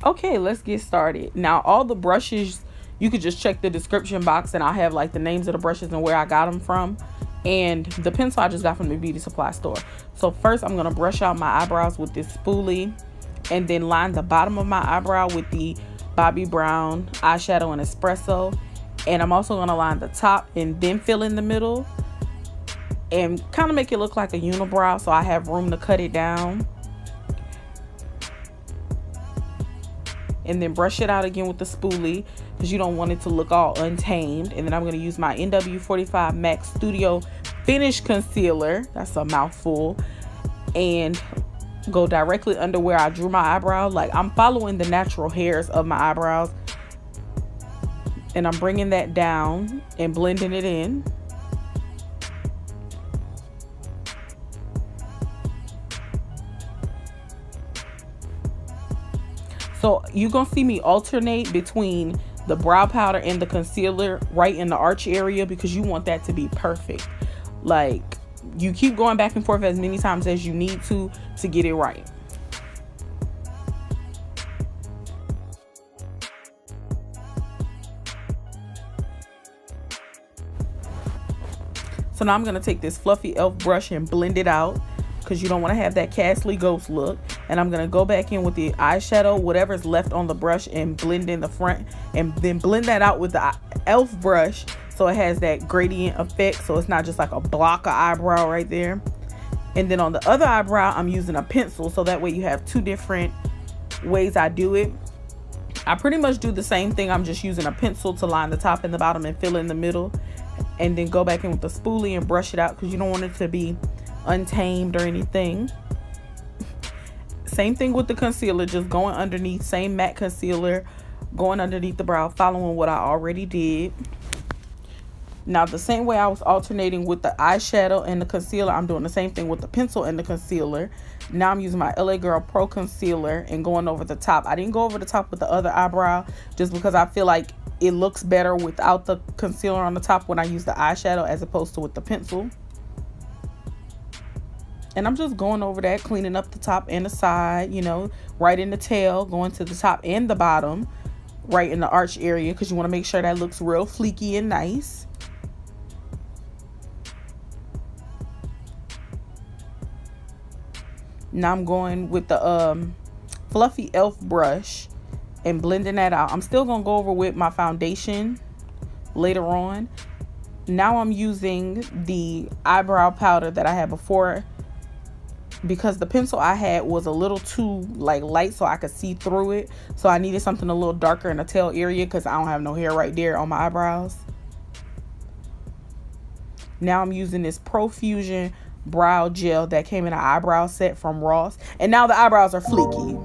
Okay, let's get started. Now, all the brushes, you could just check the description box and I'll have like the names of the brushes and where I got them from. And the pencil I just got from the beauty supply store. So first I'm going to brush out my eyebrows with this spoolie and then line the bottom of my eyebrow with the Bobbi Brown eyeshadow in Espresso. And I'm also going to line the top and then fill in the middle and kind of make it look like a unibrow so I have room to cut it down. And then brush it out again with the spoolie because you don't want it to look all untamed. And then I'm going to use my NW45 MAC Studio Finish Concealer, that's a mouthful, and go directly under where I drew my eyebrow. Like, I'm following the natural hairs of my eyebrows, and I'm bringing that down and blending it in. So you're going to see me alternate between the brow powder and the concealer right in the arch area because you want that to be perfect. Like, you keep going back and forth as many times as you need to get it right. So now I'm going to take this fluffy e.l.f. brush and blend it out because you don't want to have that Castley Ghost look. And I'm going to go back in with the eyeshadow, whatever's left on the brush, and blend in the front and then blend that out with the e.l.f. brush so it has that gradient effect, so it's not just like a block of eyebrow right there. And then on the other eyebrow I'm using a pencil, so that way you have two different ways I do it. I pretty much do the same thing, I'm just using a pencil to line the top and the bottom and fill in the middle, and then go back in with the spoolie and brush it out because you don't want it to be untamed or anything. Same thing with the concealer, just going underneath, same matte concealer, going underneath the brow, following what I already did. Now, the same way I was alternating with the eyeshadow and the concealer, I'm doing the same thing with the pencil and the concealer. Now I'm using my LA Girl Pro Concealer and going over the top. I didn't go over the top with the other eyebrow just because I feel like it looks better without the concealer on the top when I use the eyeshadow as opposed to with the pencil. And I'm just going over that, cleaning up the top and the side, you know, right in the tail, going to the top and the bottom, right in the arch area, because you want to make sure that looks real fleeky and nice. Now I'm going with the fluffy e.l.f. brush and blending that out. I'm still going to go over with my foundation later on. Now I'm using the eyebrow powder that I had before, because the pencil I had was a little too like light so I could see through it. So I needed something a little darker in the tail area because I don't have no hair right there on my eyebrows. Now I'm using this Profusion brow gel that came in an eyebrow set from Ross. And now the eyebrows are fleeky.